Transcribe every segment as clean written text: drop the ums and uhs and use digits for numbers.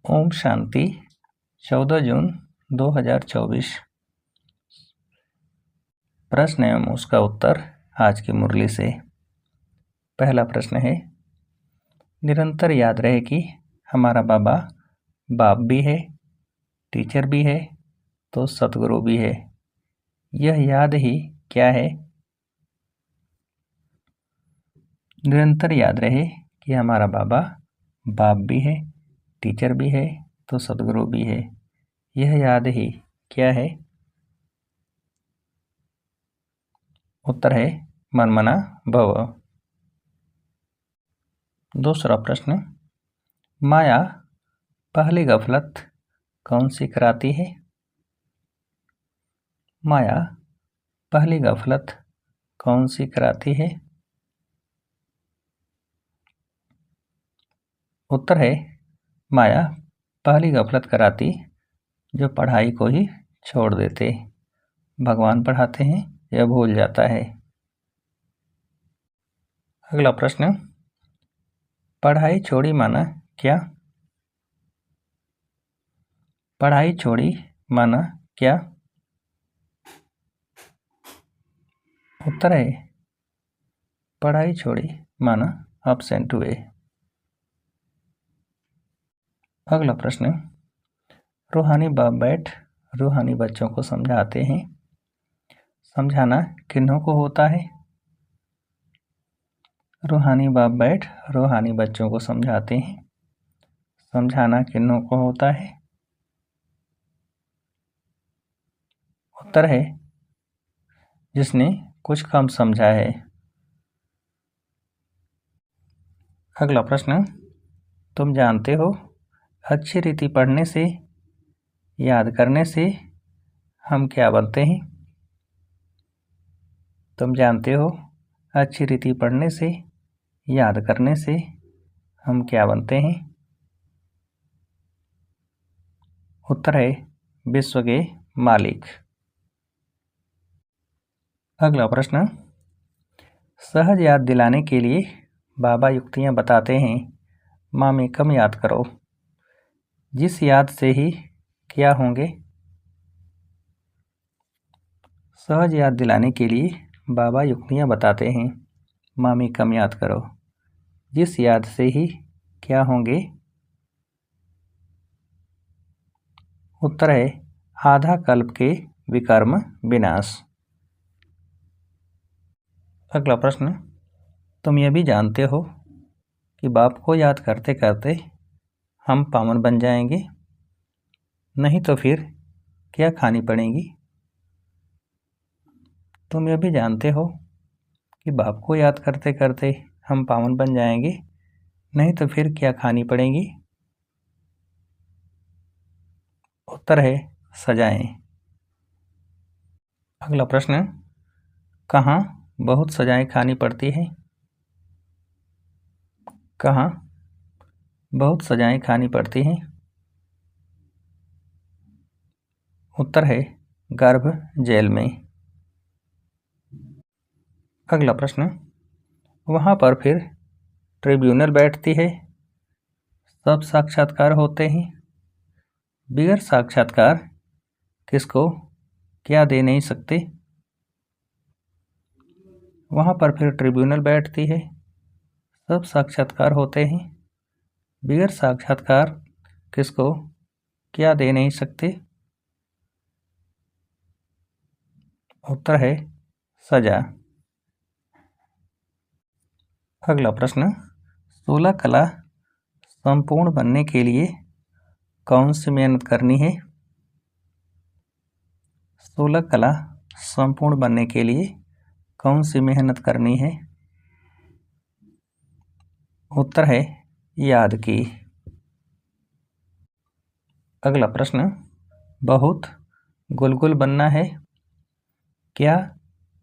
ओम शांति 14 जून 2024। प्रश्न एवं उसका उत्तर आज की मुरली से। पहला प्रश्न है, निरंतर याद रहे कि हमारा बाबा बाप भी है, टीचर भी है, तो सतगुरु भी है। यह याद ही क्या है? निरंतर याद रहे कि हमारा बाबा बाप भी है, टीचर भी है, तो सतगुरु भी है। यह याद ही क्या है? उत्तर है मनमना भव। दूसरा प्रश्न, माया पहली गफलत कौन सी कराती है? माया पहली गफलत कौन सी कराती है? उत्तर है माया पहली गफलत कराती जो पढ़ाई को ही छोड़ देते। भगवान पढ़ाते हैं यह भूल जाता है। अगला प्रश्न, पढ़ाई छोड़ी माना क्या? पढ़ाई छोड़ी माना क्या? उत्तर है पढ़ाई छोड़ी माना एब्सेंट हुए। अगला प्रश्न, रूहानी बाप बैठ रूहानी बच्चों को समझाते हैं। समझाना किन्हों को होता है? रूहानी बाप बैठ रूहानी बच्चों को समझाते हैं। समझाना किन्हों को होता है? उत्तर है जिसने कुछ कम समझा है। अगला प्रश्न, तुम जानते हो अच्छी रीति पढ़ने से, याद करने से हम क्या बनते हैं? तुम जानते हो अच्छी रीति पढ़ने से, याद करने से हम क्या बनते हैं? उत्तर है विश्व के मालिक। अगला प्रश्न, सहज याद दिलाने के लिए बाबा युक्तियाँ बताते हैं। माँ में कम याद करो। जिस याद से ही क्या होंगे? सहज याद दिलाने के लिए बाबा युक्तियाँ बताते हैं। माँ में कम याद करो। जिस याद से ही क्या होंगे? उत्तर है आधा कल्प के विकर्म विनाश। अगला प्रश्न, तुम यह भी जानते हो कि बाप को याद करते करते हम पावन बन जाएंगे, नहीं तो फिर क्या खानी पड़ेगी? तुम यह भी जानते हो कि बाप को याद करते करते हम पावन बन जाएंगे, नहीं तो फिर क्या खानी पड़ेगी? उत्तर है सजाएं। अगला प्रश्न, कहाँ बहुत सजाएं खानी पड़ती है? कहाँ बहुत सजाएं खानी पड़ती हैं? उत्तर है गर्भ जेल में। अगला प्रश्न, वहाँ पर फिर ट्रिब्यूनल बैठती है, सब साक्षात्कार होते हैं, बिगर साक्षात्कार किसको क्या दे नहीं सकते? वहाँ पर फिर ट्रिब्यूनल बैठती है, सब साक्षात्कार होते हैं, बिगर साक्षात्कार किसको क्या दे नहीं सकते? उत्तर है सजा। अगला प्रश्न, 16 कला संपूर्ण बनने के लिए कौन सी मेहनत करनी है? 16 कला संपूर्ण बनने के लिए कौन सी मेहनत करनी है? उत्तर है याद की। अगला प्रश्न, बहुत गुलगुल बनना है, क्या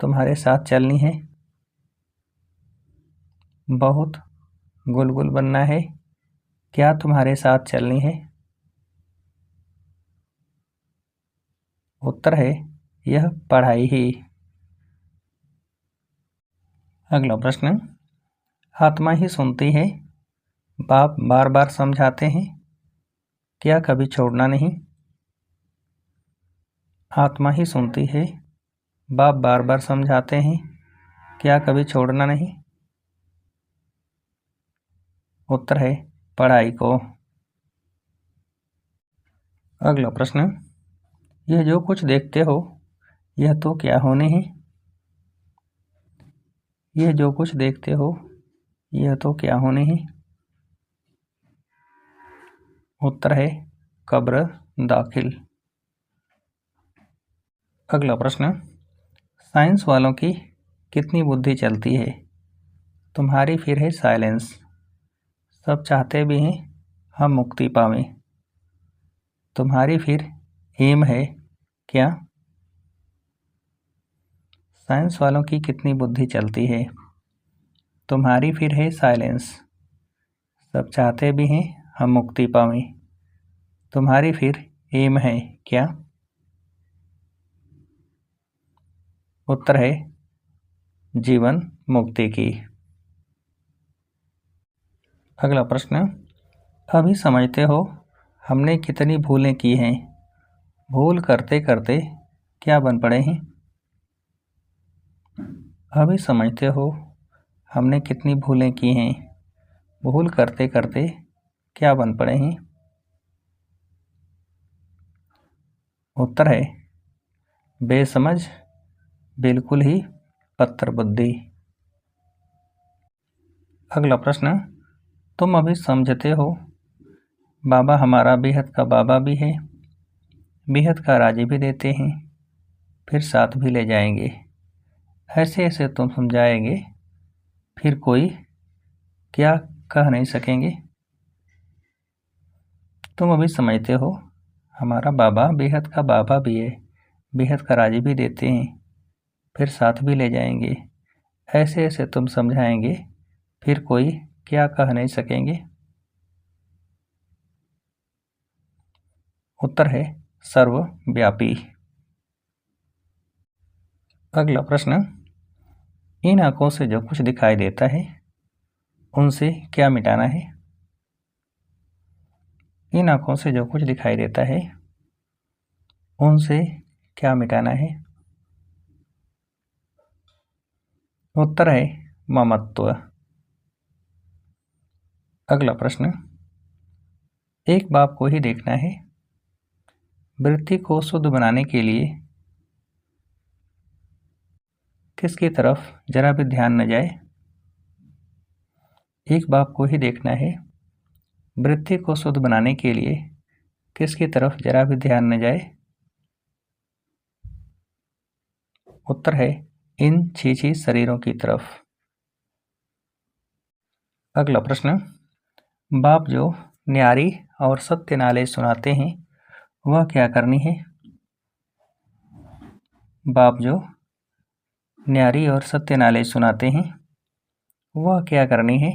तुम्हारे साथ चलनी है? बहुत गुलगुल बनना है, क्या तुम्हारे साथ चलनी है? उत्तर है यह पढ़ाई ही। अगला प्रश्न, आत्मा ही सुनती है, बाप बार बार समझाते हैं, क्या कभी छोड़ना नहीं? आत्मा ही सुनती है, बाप बार बार समझाते हैं, क्या कभी छोड़ना नहीं? उत्तर है पढ़ाई को। अगला प्रश्न, यह जो कुछ देखते हो यह तो क्या होने है? यह जो कुछ देखते हो यह तो क्या होने है? उत्तर है कब्र दाखिल। अगला प्रश्न, साइंस वालों की कितनी बुद्धि चलती है? तुम्हारी फिर है साइलेंस। सब चाहते भी हैं हम मुक्ति पावें। तुम्हारी फिर एम है क्या? साइंस वालों की कितनी बुद्धि चलती है? तुम्हारी फिर है साइलेंस। सब चाहते भी हैं हम मुक्ति पावें। तुम्हारी फिर एम है क्या? उत्तर है जीवन मुक्ति की। अगला प्रश्न, अभी समझते हो हमने कितनी भूलें की हैं? भूल करते करते क्या बन पड़े हैं? अभी समझते हो हमने कितनी भूलें की हैं? भूल करते करते क्या बन पड़े हैं? उत्तर है बेसमझ, बिल्कुल ही पत्थर बुद्धि। अगला प्रश्न, तुम अभी समझते हो बाबा हमारा बेहद का बाबा भी है, बेहद का राजी भी देते हैं, फिर साथ भी ले जाएंगे। ऐसे ऐसे तुम समझाएंगे, फिर कोई क्या कह नहीं सकेंगे। तुम अभी समझते हो हमारा बाबा बेहद का बाबा भी है, बेहद का राजी भी देते हैं, फिर साथ भी ले जाएंगे। ऐसे ऐसे तुम समझाएंगे, फिर कोई क्या कह नहीं सकेंगे। उत्तर है सर्वव्यापी। अगला प्रश्न, इन आंखों से जो कुछ दिखाई देता है उनसे क्या मिटाना है? इन आंखों से जो कुछ दिखाई देता है उनसे क्या मिटाना है? उत्तर है ममत्व। अगला प्रश्न, एक बाप को ही देखना है, वृत्ति को शुद्ध बनाने के लिए किसकी तरफ जरा भी ध्यान न जाए? एक बाप को ही देखना है, वृत्ति को शुद्ध बनाने के लिए किसकी तरफ जरा भी ध्यान न जाए? उत्तर है इन छीछी शरीरों की तरफ। अगला प्रश्न, बाप जो न्यारी और सत्य नाले सुनाते हैं वह क्या करनी है? बाप जो न्यारी और सत्य नाले सुनाते हैं वह क्या करनी है?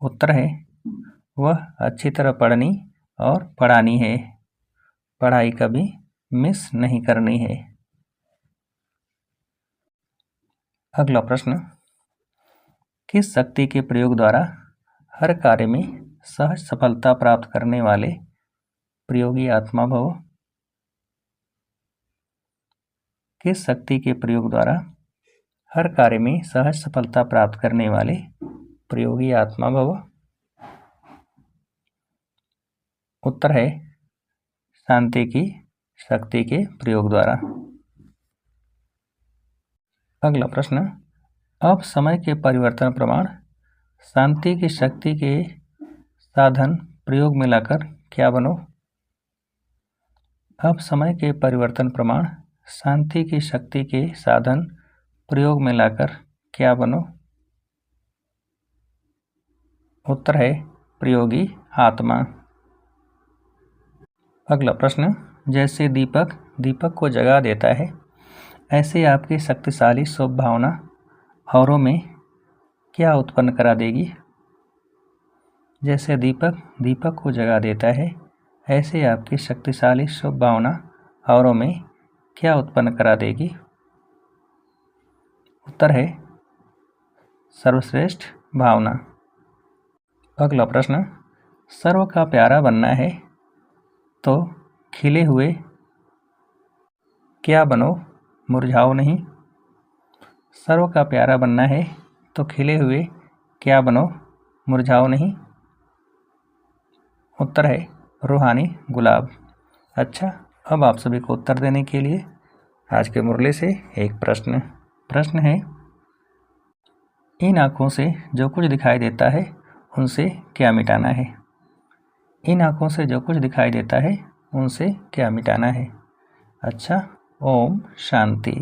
उत्तर है वह अच्छी तरह पढ़नी और पढ़ानी है, पढ़ाई कभी मिस नहीं करनी है। अगला प्रश्न, किस शक्ति के प्रयोग द्वारा हर कार्य में सहज सफलता प्राप्त करने वाले प्रयोगी आत्मा भव? किस शक्ति के प्रयोग द्वारा हर कार्य में सहज सफलता प्राप्त करने वाले प्रयोगी आत्मा भव? उत्तर है शांति की शक्ति के प्रयोग द्वारा। अगला प्रश्न, अब समय के परिवर्तन प्रमाण शांति की शक्ति के साधन प्रयोग में लाकर क्या बनो? अब समय के परिवर्तन प्रमाण शांति की शक्ति के साधन प्रयोग में लाकर क्या बनो? उत्तर है प्रयोगी आत्मा। अगला प्रश्न, जैसे दीपक दीपक को जगा देता है ऐसे आपकी शक्तिशाली शुभ भावना औरों में क्या उत्पन्न करा देगी? जैसे दीपक दीपक को जगा देता है ऐसे आपकी शक्तिशाली शुभ भावना औरों में क्या उत्पन्न करा देगी? उत्तर है सर्वश्रेष्ठ भावना। अगला प्रश्न, सर्व का प्यारा बनना है तो खिले हुए क्या बनो, मुरझाओ नहीं। सर्व का प्यारा बनना है तो खिले हुए क्या बनो, मुरझाओ नहीं। उत्तर है रूहानी गुलाब। अच्छा, अब आप सभी को उत्तर देने के लिए आज के मुरली से एक प्रश्न है, इन आँखों से जो कुछ दिखाई देता है उनसे क्या मिटाना है। इन आँखों से जो कुछ दिखाई देता है उनसे क्या मिटाना है। अच्छा, ओम शांति।